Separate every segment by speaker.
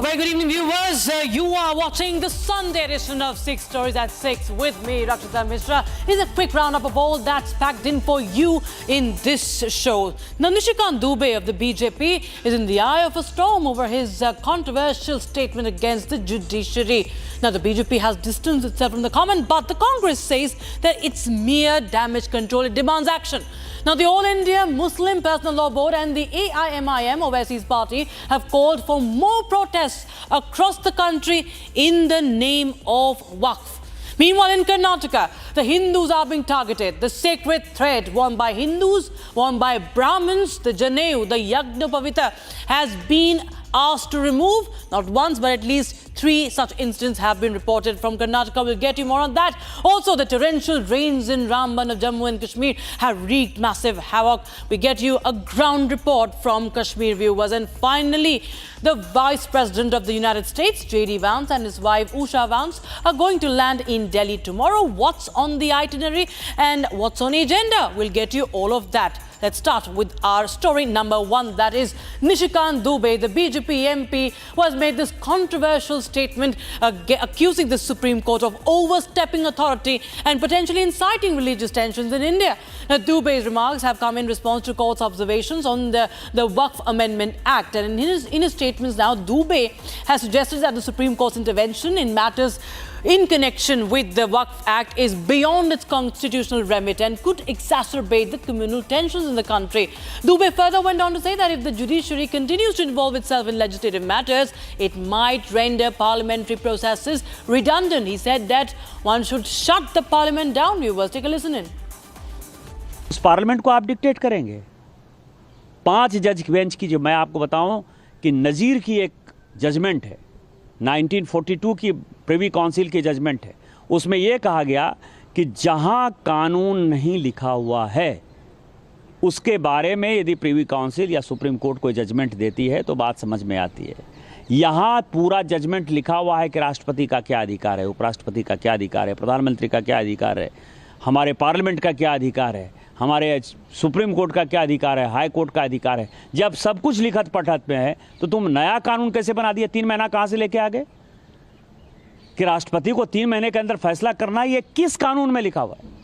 Speaker 1: very good evening, viewers. You are watching the Sunday edition of 6 Stories at 6 with me, Rakshita Mishra. Here's a quick roundup of all that's packed in for you in this show. Now, Nishikant Dubey of the BJP is in the eye of a storm over his controversial statement against the judiciary. Now, the BJP has distanced itself from the comment, but the Congress says that it's mere damage control. It demands action. Now, the All India Muslim Personal Law Board and the AIMIM Overseas Party have called for more protests across the country in the name of Waqf. Meanwhile, in Karnataka, the Hindus are being targeted. The sacred thread worn by Hindus, worn by Brahmins, the Janeu, the Yagnapavita, has been asked to remove. Not once, but at least 3 such incidents have been reported from Karnataka. We'll get you more on that. Also, the torrential rains in Ramban of Jammu and Kashmir have wreaked massive havoc. We get you a ground report from Kashmir viewers. And finally, the Vice President of the United States, J.D. Vance, and his wife, Usha Vance, are going to land in Delhi tomorrow. What's on the itinerary and what's on the agenda? We'll get you all of that. Let's start with our story number 1. That is Nishikant Dubey, the BJP MP, who has made this controversial statement accusing the Supreme Court of overstepping authority and potentially inciting religious tensions in India. Now, Dubey's remarks have come in response to court's observations on the Waqf Amendment Act. And in his statements now, Dubey has suggested that the Supreme Court's intervention in matters in connection with the Waqf Act is beyond its constitutional remit and could exacerbate the communal tensions in the country. Dubey further went on to say that if the judiciary continues to involve itself in legislative matters, it might render parliamentary processes redundant. He said that one should shut the parliament down. Viewers, take a listen in.
Speaker 2: उस parliament को आप dictate करेंगे? 5 जज bench की, जो मैं आपको बताऊं कि नज़ीर की एक जजमेंट है, 1942 की प्रिवी काउंसिल की जजमेंट है, उसमें यह कहा गया कि जहां कानून नहीं लिखा हुआ है उसके बारे में यदि प्रिवी काउंसिल या सुप्रीम कोर्ट कोई जजमेंट देती है तो बात समझ में आती है। यहाँ पूरा जजमेंट लिखा हुआ है कि राष्ट्रपति का क्या अधिकार है, उपराष्ट्रपति का क्या अधिकार है, प्रधानमंत्री का क्या अधिकार है, हमारे पार्लियामेंट का क्या अधिकार है, हमारे सुप्रीम कोर्ट का क्या अधिकार है, हाई कोर्ट का अधिकार है। जब सब कुछ लिखत पढ़त में है तो तुम नया कानून कैसे बना दिया? 3 महीना कहाँ से लेके आ गए कि राष्ट्रपति को 3 महीने के अंदर फैसला करना है? ये किस कानून में लिखा हुआ है?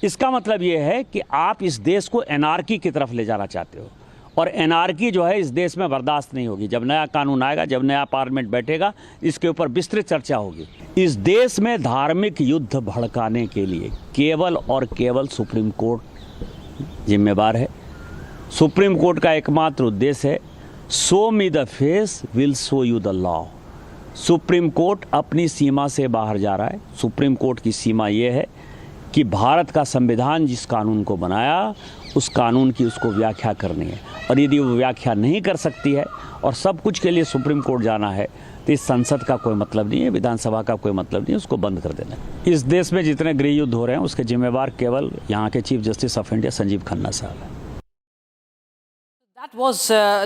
Speaker 2: इसका मतलब ये है कि आप इस देश को एनार्की की तरफ ले जाना चाहते हो, और एनार्की जो है इस देश में बर्दाश्त नहीं होगी। जब नया कानून आएगा, जब नया पार्लियामेंट बैठेगा, इसके ऊपर विस्तृत चर्चा होगी। इस देश में धार्मिक युद्ध भड़काने के लिए केवल और केवल सुप्रीम कोर्ट जिम्मेवार है। सुप्रीम कोर्ट का एकमात्र उद्देश्य है, show me the face will show you the law. Supreme court अपनी सीमा से बाहर जा रहा है। सुप्रीम कोर्ट की सीमा ये है कि भारत का संविधान जिस कानून को बनाया उस कानून की उसको व्याख्या करनी है, और यदि वो व्याख्या नहीं कर सकती है और सब कुछ के लिए सुप्रीम कोर्ट जाना है तो इस संसद का कोई मतलब नहीं है, विधानसभा का कोई मतलब नहीं है, उसको बंद कर देना है। इस देश में जितने गृह युद्ध हो रहे हैं उसके जिम्मेवार केवल यहाँ के chief justice of India Sanjeev Khanna साहब हैं।
Speaker 1: That was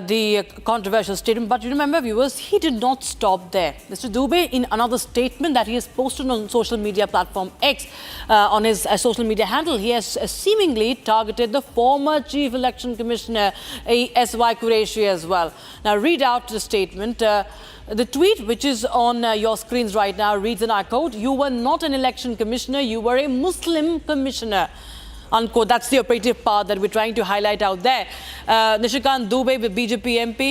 Speaker 1: the controversial statement, but you remember, viewers, he did not stop there. Mr. Dubey, in another statement that he has posted on social media platform X, on his social media handle, he has seemingly targeted the former Chief Election Commissioner, S.Y. Qureshi, as well. Now, read out the statement. The tweet, which is on your screens right now, reads, and I quote, "You were not an election commissioner, you were a Muslim commissioner." Unquote. That's the operative part that we're trying to highlight out there. Nishikant Dubey, the BJP MP,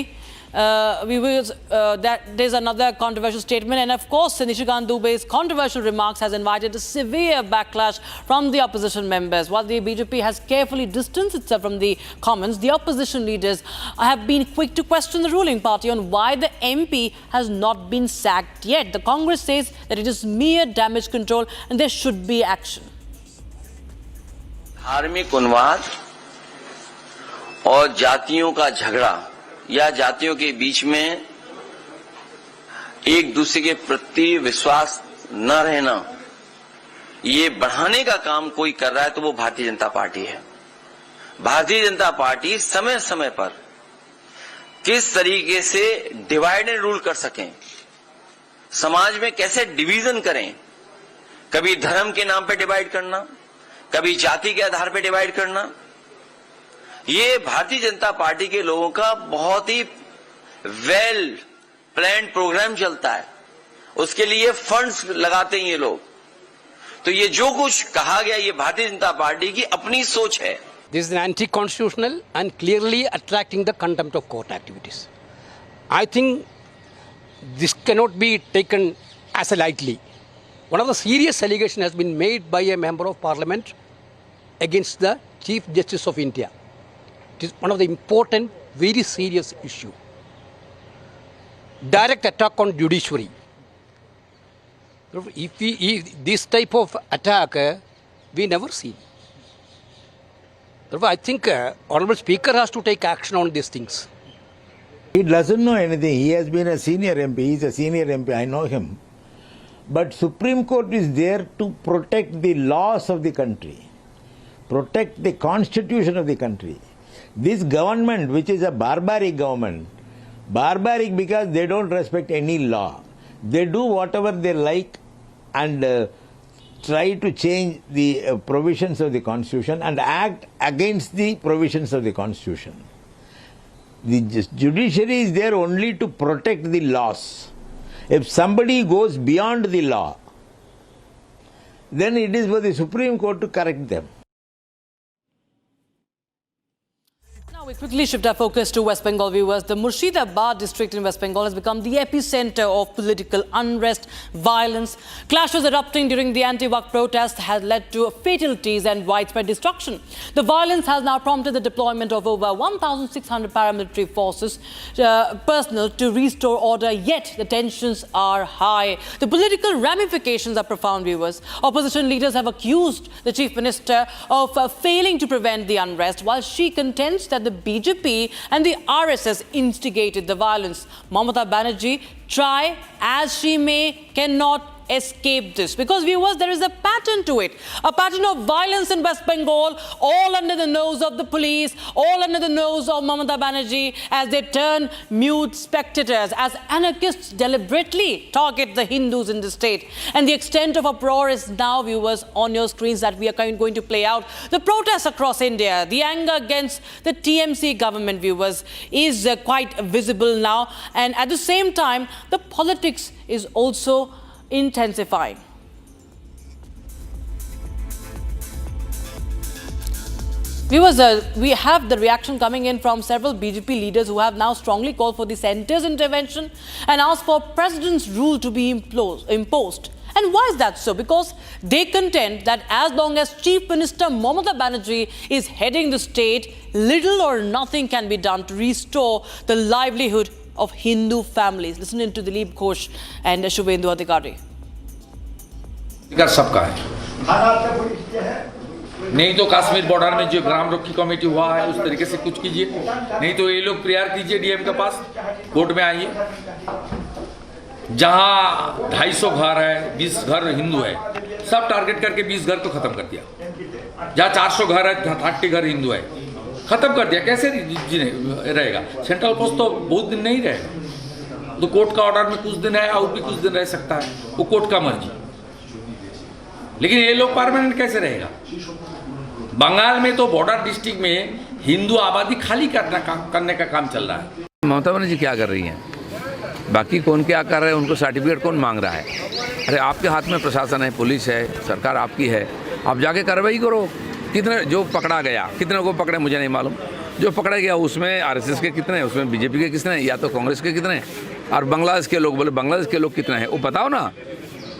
Speaker 1: that there's another controversial statement, and of course Nishikant Dubey's controversial remarks has invited a severe backlash from the opposition members. While the BJP has carefully distanced itself from the comments, the opposition leaders have been quick to question the ruling party on why the MP has not been sacked yet. The Congress says that it is mere damage control and there should be action.
Speaker 3: धार्मिक उन्माद और जातियों का झगड़ा या जातियों के बीच में एक दूसरे के प्रति विश्वास न रहना, ये बढ़ाने का काम कोई कर रहा है तो वो भारतीय जनता पार्टी है। भारतीय जनता पार्टी समय समय पर किस तरीके से डिवाइड एंड रूल कर सकें, समाज में कैसे डिवीजन करें, कभी धर्म के नाम पे डिवाइड करना, कभी जाति के आधार पर डिवाइड करना, ये भारतीय जनता पार्टी के लोगों का बहुत ही वेल प्लान प्रोग्राम चलता है, उसके लिए फंड्स लगाते हैं ये लोग। तो ये जो कुछ कहा गया, ये भारतीय जनता पार्टी की अपनी सोच है।
Speaker 4: This is an anti-constitutional and clearly attracting the contempt of court activities. I think this cannot be taken as a lightly. One of the serious allegations has been made by a member of parliament against the Chief Justice of India. It is one of the important, very serious issue. Direct attack on judiciary. If this type of attack we never see. Therefore, I think Honorable Speaker has to take action on these things.
Speaker 5: He doesn't know anything. He has been a senior MP. He is a senior MP. I know him. But Supreme Court is there to protect the laws of the country, protect the constitution of the country. This government, which is a barbaric government, barbaric because they don't respect any law. They do whatever they like and try to change the provisions of the constitution and act against the provisions of the constitution. The judiciary is there only to protect the laws. If somebody goes beyond the law, then it is for the Supreme Court to correct them.
Speaker 1: Now we quickly shift our focus to West Bengal, viewers. The Murshidabad district in West Bengal has become the epicenter of political unrest, violence. Clashes erupting during the anti-Waqf protest has led to fatalities and widespread destruction. The violence has now prompted the deployment of over 1,600 paramilitary forces personnel to restore order, yet the tensions are high. The political ramifications are profound, viewers. Opposition leaders have accused the Chief Minister of failing to prevent the unrest, while she contends that the BJP and the RSS instigated the violence. Mamata Banerjee, try as she may, cannot escape this, because, viewers, there is a pattern to it, a pattern of violence in West Bengal, all under the nose of the police, all under the nose of Mamata Banerjee, as they turn mute spectators, as anarchists deliberately target the Hindus in the state. And the extent of uproar is now, viewers, on your screens that we are going to play out. The protests across India, the anger against the TMC government, viewers, is quite visible now, and at the same time the politics is also intensifying. Viewers, we have the reaction coming in from several BJP leaders who have now strongly called for the centre's intervention and asked for president's rule to be imposed. And why is that so? Because they contend that as long as Chief Minister Mamata Banerjee is heading the state, little or nothing can be done to restore the livelihood of Hindu families. Listen in to Dilip Ghosh and Shubhendu Adhikari.
Speaker 6: सबका है, नहीं तो Kashmir border में जो ग्राम रक्षी committee हुआ है उस तरीके से कुछ कीजिए, नहीं तो ये लोग प्रेयर कीजिए डीएम के पास, कोर्ट में आइए। जहां 250 घर है, 20 घर हिंदू है, सब टारगेट करके 20 घर को खत्म कर दिया। जहां 400 घर है, 30 घर हिंदू है, खत्म कर दिया। कैसे रहेगा? सेंट्रल फोर्स तो बहुत दिन नहीं रहेगा, तो कोर्ट का ऑर्डर में कुछ दिन है और भी कुछ दिन रह सकता है, वो कोर्ट का मर्जी। लेकिन ये लोग परमानेंट कैसे रहेगा? बंगाल में तो बॉर्डर डिस्ट्रिक्ट में हिंदू आबादी खाली करने का काम चल रहा है।
Speaker 7: ममता बनर्जी क्या कर रही हैं? बाकी कौन क्या कर रहे हैं, उनको सर्टिफिकेट कौन मांग रहा है? अरे आपके हाथ में प्रशासन है, पुलिस है, सरकार आपकी है, आप जाके कार्रवाई करो। कितने जो पकड़ा गया, कितने को पकड़े मुझे नहीं मालूम, जो पकड़ा गया उसमें आरएसएस के कितने हैं, उसमें बीजेपी के कितने हैं, या तो कांग्रेस के कितने हैं, और बांग्लादेश के लोग बोले बांग्लादेश के लोग कितने हैं, वो बताओ ना।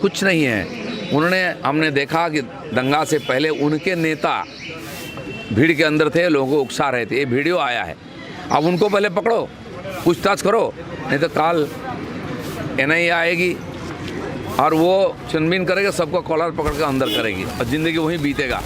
Speaker 7: कुछ नहीं है। उन्होंने, हमने देखा कि दंगा से पहले उनके नेता भीड़ के अंदर थे, लोगों को उकसा रहे थे, ये वीडियो आया है। अब उनको पहले पकड़ो, पूछताछ करो, नहीं तो कल एनआईए आएगी और वो छानबीन करेगा, सबको कॉलर पकड़ के अंदर करेगी और जिंदगी वहीं बीतेगा।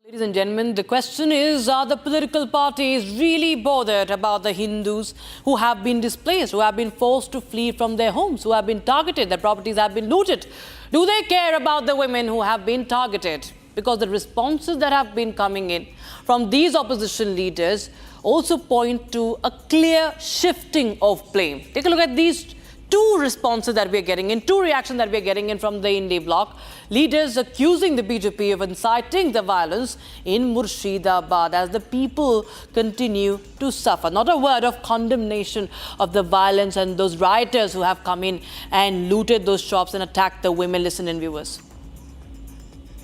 Speaker 1: Ladies and gentlemen, the question is, are the political parties really bothered about the Hindus who have been displaced, who have been forced to flee from their homes, who have been targeted, their properties have been looted? Do they care about the women who have been targeted? Because the responses that have been coming in from these opposition leaders also point to a clear shifting of blame. Take a look at these two responses that we are getting in, two reactions that we are getting in from the Indie bloc. Leaders accusing the BJP of inciting the violence in Murshidabad as the people continue to suffer. Not a word of condemnation of the violence and those rioters who have come in and looted those shops and attacked the women. Listen in, viewers.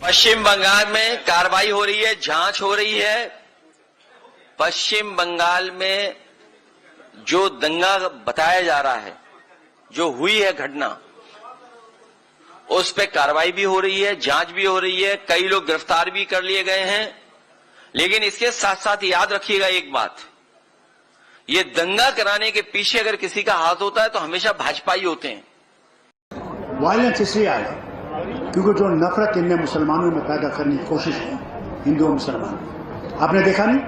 Speaker 3: पश्चिम बंगाल में कार्रवाई हो रही है, जांच हो रही है। पश्चिम बंगाल में जो दंगा बताया जा रहा है, जो हुई है घटना, उस पे कार्रवाई भी हो रही है, जांच भी हो रही है, कई लोग गिरफ्तार भी कर लिए गए हैं। लेकिन इसके साथ साथ याद रखिएगा एक बात, ये दंगा कराने के पीछे अगर किसी का हाथ होता है तो हमेशा भाजपा ही होते हैं।
Speaker 8: वायलेंस इसलिए आया क्योंकि जो नफरत इनने मुसलमानों में पैदा करने की कोशिश की, हिंदू और मुसलमान, आपने देखा नहीं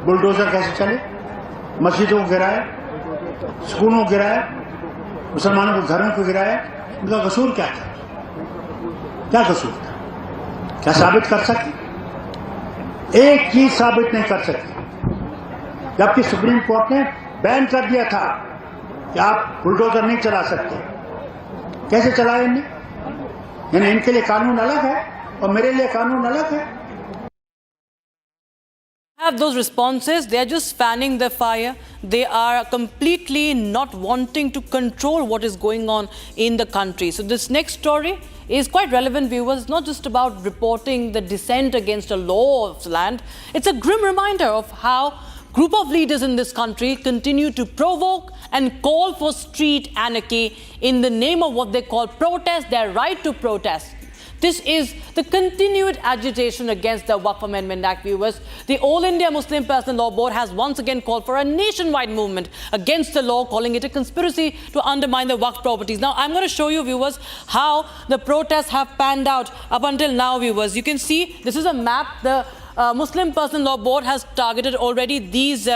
Speaker 8: बुलडोजर कैसे चले, मस्जिदों को गिराया, स्कूलों को गिराया, मुसलमानों को घरों को गिराया। उनका कसूर क्या था? क्या कसूर था? क्या साबित कर सके? एक चीज साबित नहीं कर सके, जबकि सुप्रीम कोर्ट ने बैन कर दिया था कि आप बुलडोजर नहीं चला सकते। कैसे चलाए इनने? यानी इनके लिए कानून अलग है और मेरे लिए कानून अलग है।
Speaker 1: Have those responses, they are just fanning the fire. They are completely not wanting to control what is going on in the country. So this next story is quite relevant, viewers. It's not just about reporting the dissent against a law of the land. It's a grim reminder of how group of leaders in this country continue to provoke and call for street anarchy in the name of what they call protest, their right to protest. This is the continued agitation against the Waqf Amendment Act, viewers. The All India Muslim Personal Law Board has once again called for a nationwide movement against the law, calling it a conspiracy to undermine the Waqf properties. Now, I'm going to show you, viewers, how the protests have panned out up until now, viewers. You can see this is a map. The Muslim Personal Law Board has targeted already these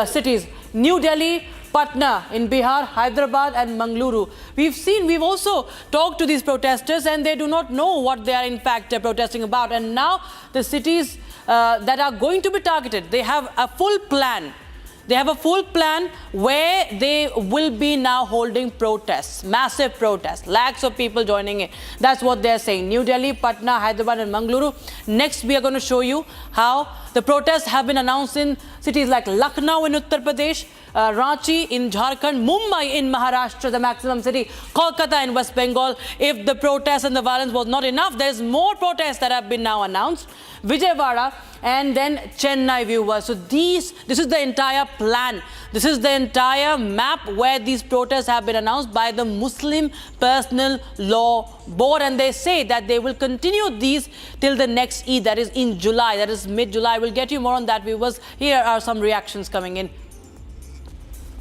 Speaker 1: cities: New Delhi, Patna in Bihar, Hyderabad and Mangaluru. We've also talked to these protesters and they do not know what they are in fact protesting about. And now the cities that are going to be targeted, they have a full plan. They have a full plan where they will be now holding protests, massive protests, lakhs of people joining in. That's what they're saying. New Delhi, Patna, Hyderabad and Mangaluru. Next, we are going to show you how the protests have been announced in cities like Lucknow in Uttar Pradesh, Ranchi in Jharkhand, Mumbai in Maharashtra, the maximum city, Kolkata in West Bengal. If the protests and the violence was not enough, there's more protests that have been now announced. Vijayawada and then Chennai, viewers. So this is the entire plan. This is the entire map where these protests have been announced by the Muslim Personal Law Board, and they say that they will continue these till the next Eid, that is in July, that is mid-July. We'll get you more on that, viewers. Here are some reactions coming in.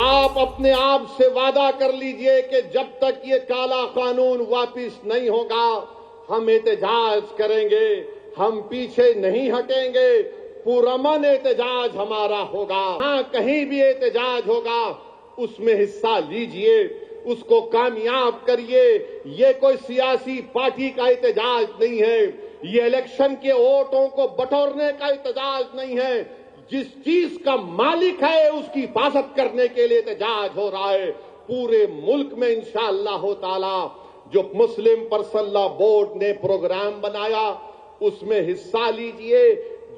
Speaker 9: आप अपने आप से वादा कर लीजिए कि जब तक ये काला कानून वापस नहीं होगा, हम एहतजाज करेंगे, हम पीछे नहीं हटेंगे, पुरअमन एहतजाज हमारा होगा। हाँ, कहीं भी एहतजाज होगा, उसमें हिस्सा लीजिए, उसको कामयाब करिए। ये कोई सियासी पार्टी का एहतजाज नहीं है, ये इलेक्शन के वोटों को बटोरने का एहतजाज नहीं है। जिस चीज का मालिक है उसकी हिफाजत करने के लिए एहतजाज हो रहा है। पूरे मुल्क में इंशाअल्लाह ताला जो मुस्लिम पर्सनल लॉ बोर्ड ने प्रोग्राम बनाया उसमें हिस्सा लीजिए।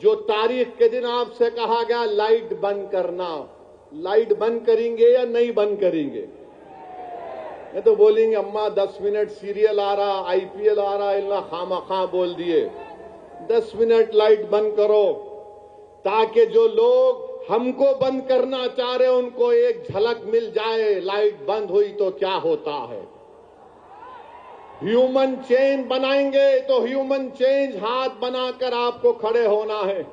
Speaker 9: जो तारीख के दिन आपसे कहा गया लाइट बंद करना, लाइट बंद करेंगे या नहीं बंद करेंगे? ये तो बोलेंगे अम्मा 10 मिनट सीरियल आ रहा, आईपीएल आ रहा, इल्ला खामा बोल दिए। 10 मिनट लाइट बंद करो ताकि जो लोग हमको बंद करना चाह रहे हैं उनको एक झलक मिल जाए, लाइट बंद हुई तो क्या होता है। ह्यूमन चेन बनाएंगे तो ह्यूमन चेंज हाथ बनाकर आपको खड़े होना है।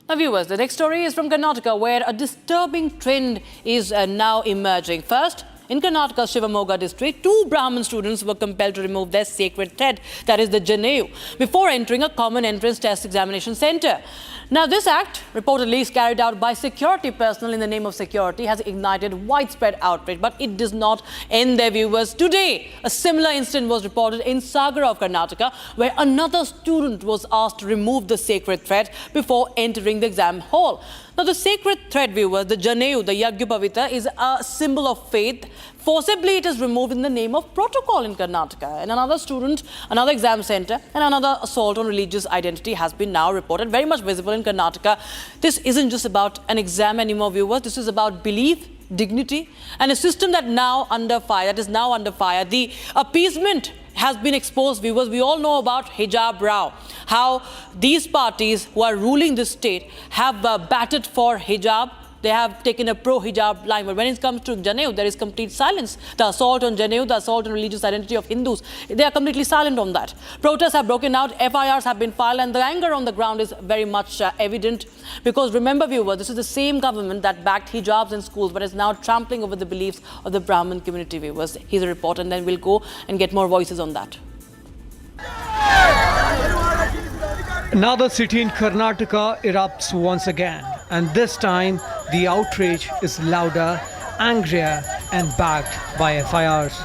Speaker 1: Now, viewers, the next story is from Karnataka, where a disturbing trend is now emerging. First, in Karnataka's Shivamoga district, 2 Brahmin students were compelled to remove their sacred thread, that is the Janeyu, before entering a common entrance test examination center. Now, this act, reportedly is carried out by security personnel in the name of security, has ignited widespread outrage, but it does not end there, viewers. Today, a similar incident was reported in Sagar of Karnataka, where another student was asked to remove the sacred thread before entering the exam hall. Now, the sacred thread, viewers, the Janeyu, the Yagyapavita, is a symbol of faith. Forcibly, it is removed in the name of protocol in Karnataka. And another student, another exam center, and another assault on religious identity has been now reported, very much visible in Karnataka. This isn't just about an exam anymore, viewers. This is about belief, dignity, and a system that is now under fire. The appeasement has been exposed, viewers. We all know about Hijab Rao, how these parties who are ruling this state have batted for hijab. They have taken a pro-hijab line. But when it comes to Janeyu, there is complete silence. The assault on Janeyu, the assault on religious identity of Hindus, they are completely silent on that. Protests have broken out, FIRs have been filed, and the anger on the ground is very much evident. Because remember, viewers, this is the same government that backed hijabs in schools, but is now trampling over the beliefs of the Brahmin community, viewers. Here's a report, and then we'll go and get more voices on that.
Speaker 10: Another city in Karnataka erupts once again, and this time the outrage is louder, angrier, and backed by FIRs.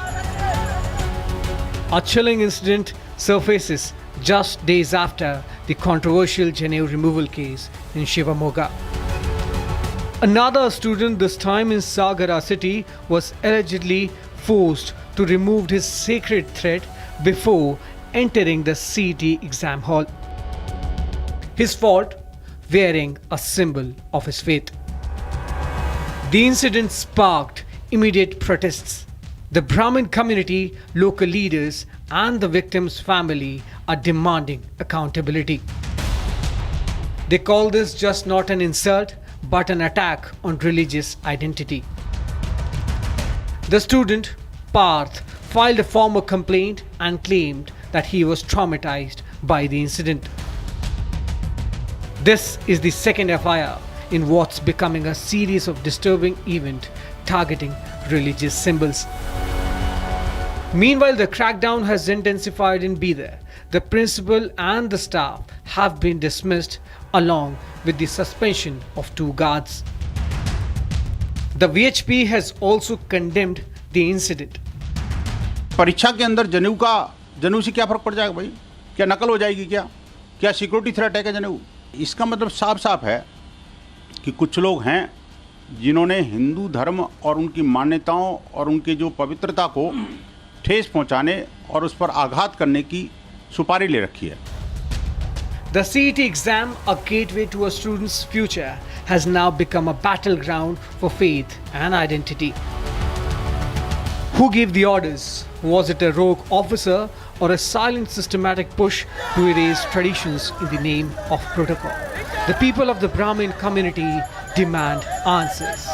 Speaker 10: A chilling incident surfaces just days after the controversial Janeyu removal case in Shivamogga. Another student, this time in Sagara city, was allegedly forced to remove his sacred thread before entering the CET exam hall. His fault? Wearing a symbol of his faith. The incident sparked immediate protests. The Brahmin community, local leaders, and the victim's family are demanding accountability. They call this just not an insult, but an attack on religious identity. The student, Parth, filed a formal complaint and claimed that he was traumatized by the incident. This is the second FIR in what's becoming a series of disturbing events targeting religious symbols. Meanwhile, the crackdown has intensified in Bidar. The principal and the staff have been dismissed along with the suspension of 2 guards. The VHP has also condemned the incident.
Speaker 8: परीक्षा के अंदर जनेऊ से क्या फर्क पड़ जाएगा भाई? क्या नकल हो जाएगी क्या सिक्योरिटी थ्रेट है क्या जनेऊ? इसका मतलब साफ साफ है कि कुछ लोग हैं जिन्होंने हिंदू धर्म और उनकी मान्यताओं और उनकी जो पवित्रता को ठेस पहुंचाने और उस पर आघात करने की सुपारी ले रखी है.
Speaker 10: The CET exam, a gateway to a student's future, has now become a battleground for faith and identity. Who gave the orders? Was it a rogue officer or a silent systematic push to erase traditions in the name of protocol? The people of the Brahmin community demand answers.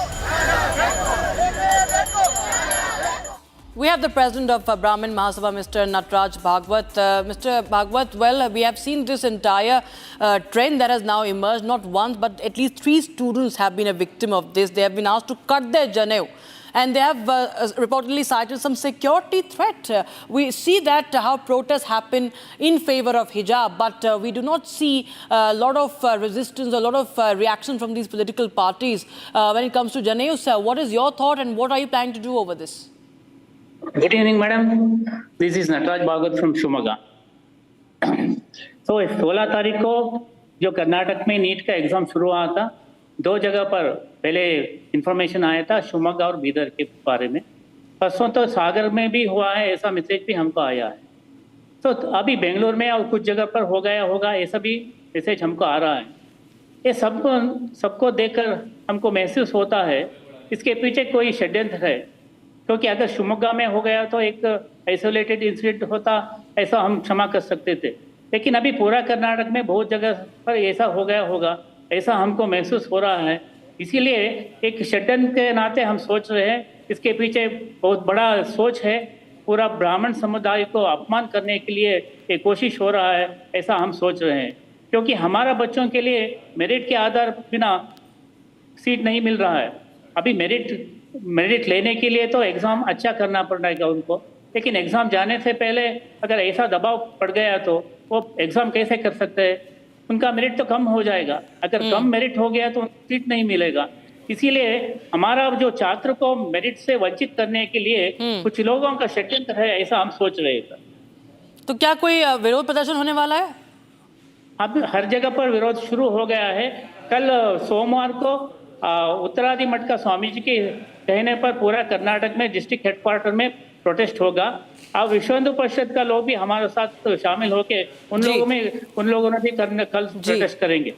Speaker 1: We have the president of Brahmin Mahasabha, Mr. Nataraj Bhagwat. Mr. Bhagwat, well, we have seen this entire trend that has now emerged. Not once, but at least 3 students have been a victim of this. They have been asked to cut their Janeyu. And they have reportedly cited some security threat. We see that how protests happen in favor of hijab, but we do not see a lot of resistance, a lot of reaction from these political parties when it comes to Janeyu. Sir, what is your thought and what are you planning to do over this?
Speaker 11: Good evening, madam. This is Nataraj Bhagwat from Shivamogga. So, 16 तारीख को जो कर्नाटक में NEET का exam शुरू हुआ था, 2 जगह पर पहले इंफॉर्मेशन आया था, शिवमोगा और बीदर के बारे में. परसों तो सागर में भी हुआ है, ऐसा मैसेज भी हमको आया है. तो अभी बेंगलोर में और कुछ जगह पर हो गया होगा, ऐसा भी मैसेज हमको आ रहा है. ये सबको देखकर हमको महसूस होता है इसके पीछे कोई षड्यंत्र है. क्योंकि अगर शिवमोगा में हो गया तो एक आइसोलेटेड इंसिडेंट होता, ऐसा हम क्षमा कर सकते थे. लेकिन अभी पूरा कर्नाटक में बहुत जगह पर ऐसा हो गया होगा, ऐसा हमको महसूस हो रहा है. इसीलिए एक षड्यंत्र के नाते हम सोच रहे हैं इसके पीछे बहुत बड़ा सोच है. पूरा ब्राह्मण समुदाय को अपमान करने के लिए एक कोशिश हो रहा है, ऐसा हम सोच रहे हैं. क्योंकि हमारा बच्चों के लिए मेरिट के आधार बिना सीट नहीं मिल रहा है. अभी मेरिट लेने के लिए तो एग्ज़ाम अच्छा करना पड़ेगा उनको, लेकिन एग्ज़ाम जाने से पहले अगर ऐसा दबाव पड़ गया तो वो एग्ज़ाम कैसे कर सकते हैं. उनका मेरिट तो कम हो जाएगा। अगर कम मेरिट हो गया तो सीट नहीं मिलेगा। इसीलिए हमारा जो छात्र को मेरिट से वंचित करने के लिए कुछ लोगों का षड्यंत्र है, ऐसा हम सोच रहे थे।
Speaker 1: तो क्या कोई विरोध प्रदर्शन होने वाला है?
Speaker 11: अब हर जगह पर विरोध शुरू हो गया है। कल सोमवार को उत्तरादि मठ का स्वामी जी के कहने पर पूरा कर्नाटक में डिस्ट्रिक्ट हेडक्वार्टर में प्रोटेस्ट होगा। अब विश्व हिंदू परिषद का लोग भी हमारे साथ शामिल होके उन लोगों ने भी कल प्रोटेस्ट करेंगे।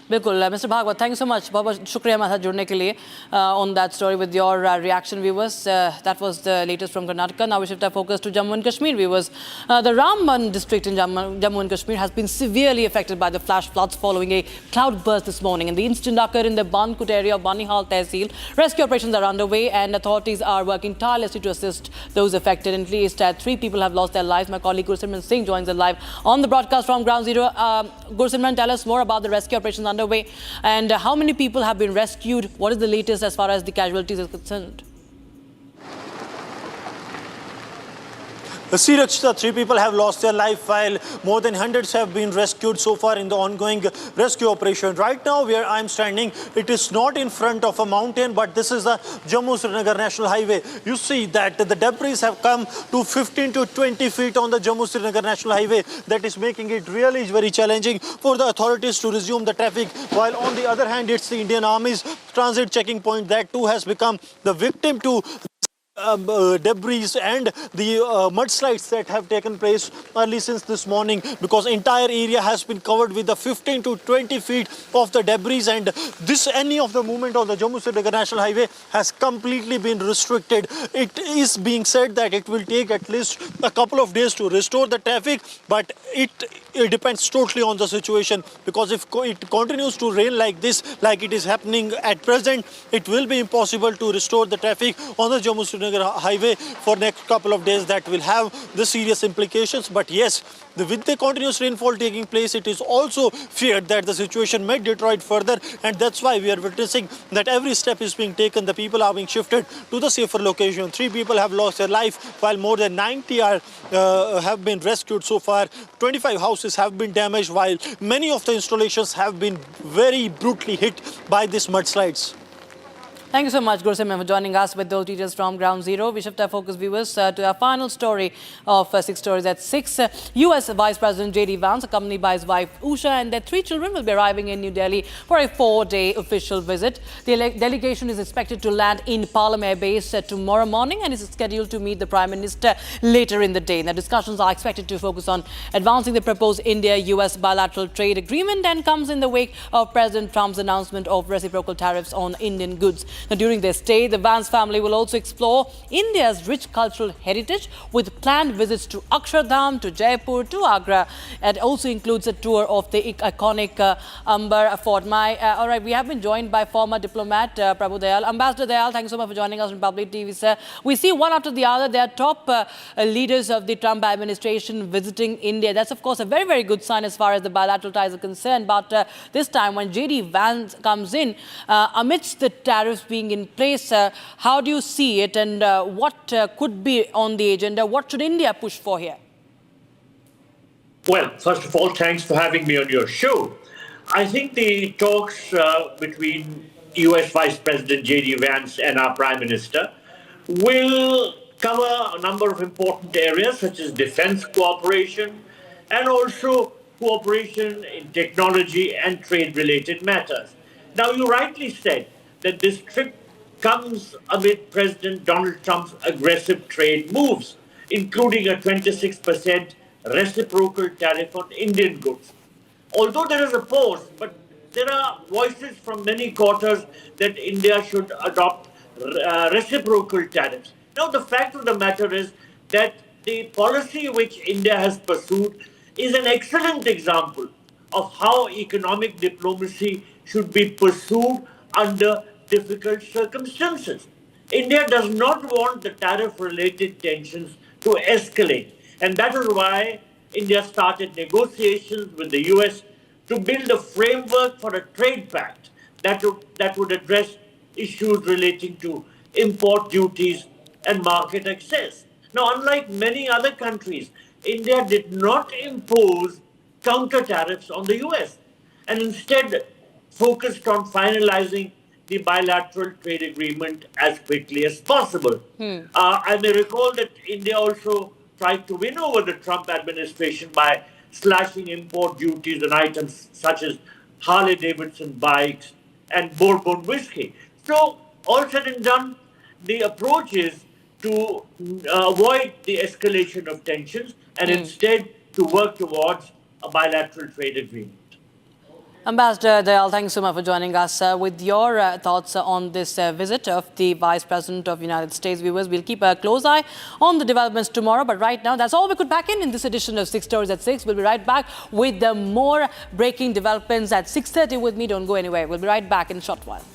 Speaker 1: बिल्कुल mister Bhagwat, thank you so much, बहुत बहुत शुक्रिया हमारे साथ जुड़ने के लिए on that story with your reaction viewers. That was the latest from Karnataka. Now we shift our focus to Jammu and Kashmir viewers. The Ramban district in Jammu and Kashmir has been severely affected by the flash floods following a cloud burst this morning, and the incident occurred in the Bankut area of Banihal Tehsil. Rescue operations are underway and authorities are working tirelessly to assist those affected. At least 3 people have lost their lives. My colleague Gursimran Singh joins us live on the broadcast from Ground Zero. Gursimran, tell us more about the rescue operations underway and how many people have been rescued. What is the latest as far as the casualties is concerned?
Speaker 12: See, Rakshita, 3 people have lost their life while more than hundreds have been rescued so far in the ongoing rescue operation. Right now, where I'm standing, it is not in front of a mountain, but this is the Jammu-Srinagar National Highway. You see that the debris have come to 15 to 20 feet on the Jammu-Srinagar National Highway. That is making it really very challenging for the authorities to resume the traffic. While on the other hand, it's the Indian Army's transit checking point that too has become the victim to debris and the mudslides that have taken place early since this morning, because entire area has been covered with the 15 to 20 feet of the debris, and any of the movement on the Jammu-Srinagar National Highway has completely been restricted. It is being said that it will take at least a couple of days to restore the traffic, but it depends totally on the situation, because if it continues to rain like this, like it is happening at present, it will be impossible to restore the traffic on the Jammu-Srinagar Highway for next couple of days. That will have the serious implications. But yes, with the continuous rainfall taking place, it is also feared that the situation may deteriorate further, and that's why we are witnessing that every step is being taken. The people are being shifted to the safer location. 3 people have lost their life, while more than 90 have been rescued so far. 25 houses have been damaged, while many of the installations have been very brutally hit by these mudslides.
Speaker 1: Thank you so much, Gursimran, for joining us with those details from Ground Zero. We shift our focus, viewers, to our final story of 6 Stories at 6. U.S. Vice President J.D. Vance, accompanied by his wife Usha and their 3 children, will be arriving in New Delhi for a 4-day official visit. The delegation is expected to land in Palam Air Base tomorrow morning and is scheduled to meet the Prime Minister later in the day. The discussions are expected to focus on advancing the proposed India-U.S. bilateral trade agreement, and comes in the wake of President Trump's announcement of reciprocal tariffs on Indian goods. Now, during their stay, the Vance family will also explore India's rich cultural heritage with planned visits to Akshardham, to Jaipur, to Agra. It also includes a tour of the iconic Amber Fort. All right, we have been joined by former diplomat Prabhu Dayal. Ambassador Dayal, thank you so much for joining us on Public TV, sir. We see one after the other, there are top leaders of the Trump administration visiting India. That's, of course, a very, very good sign as far as the bilateral ties are concerned. But this time, when J.D. Vance comes in, amidst the tariffs being in place, how do you see it, and what could be on the agenda? What should India push for here?
Speaker 13: Well, first of all, thanks for having me on your show. I think the talks between U.S. Vice President J.D. Vance and our Prime Minister will cover a number of important areas, such as defense cooperation and also cooperation in technology and trade-related matters. Now, you rightly said that this trip comes amid President Donald Trump's aggressive trade moves, including a 26% reciprocal tariff on Indian goods. Although there is a pause, but there are voices from many quarters that India should adopt reciprocal tariffs. Now, the fact of the matter is that the policy which India has pursued is an excellent example of how economic diplomacy should be pursued under difficult circumstances. India does not want the tariff-related tensions to escalate, and that is why India started negotiations with the US to build a framework for a trade pact that would address issues relating to import duties and market access. Now, unlike many other countries, India did not impose counter tariffs on the US and instead focused on finalizing the bilateral trade agreement as quickly as possible. I may recall that India also tried to win over the Trump administration by slashing import duties on items such as Harley-Davidson bikes and bourbon whiskey. So, all said and done, the approach is to avoid the escalation of tensions and instead to work towards a bilateral trade agreement.
Speaker 1: Ambassador Dayal, thank you so much for joining us with your thoughts on this visit of the Vice President of the United States. Viewers, we'll keep a close eye on the developments tomorrow. But right now, that's all we could pack in this edition of 6 Stories at 6. We'll be right back with more breaking developments at 6:30 with me. Don't go anywhere. We'll be right back in a short while.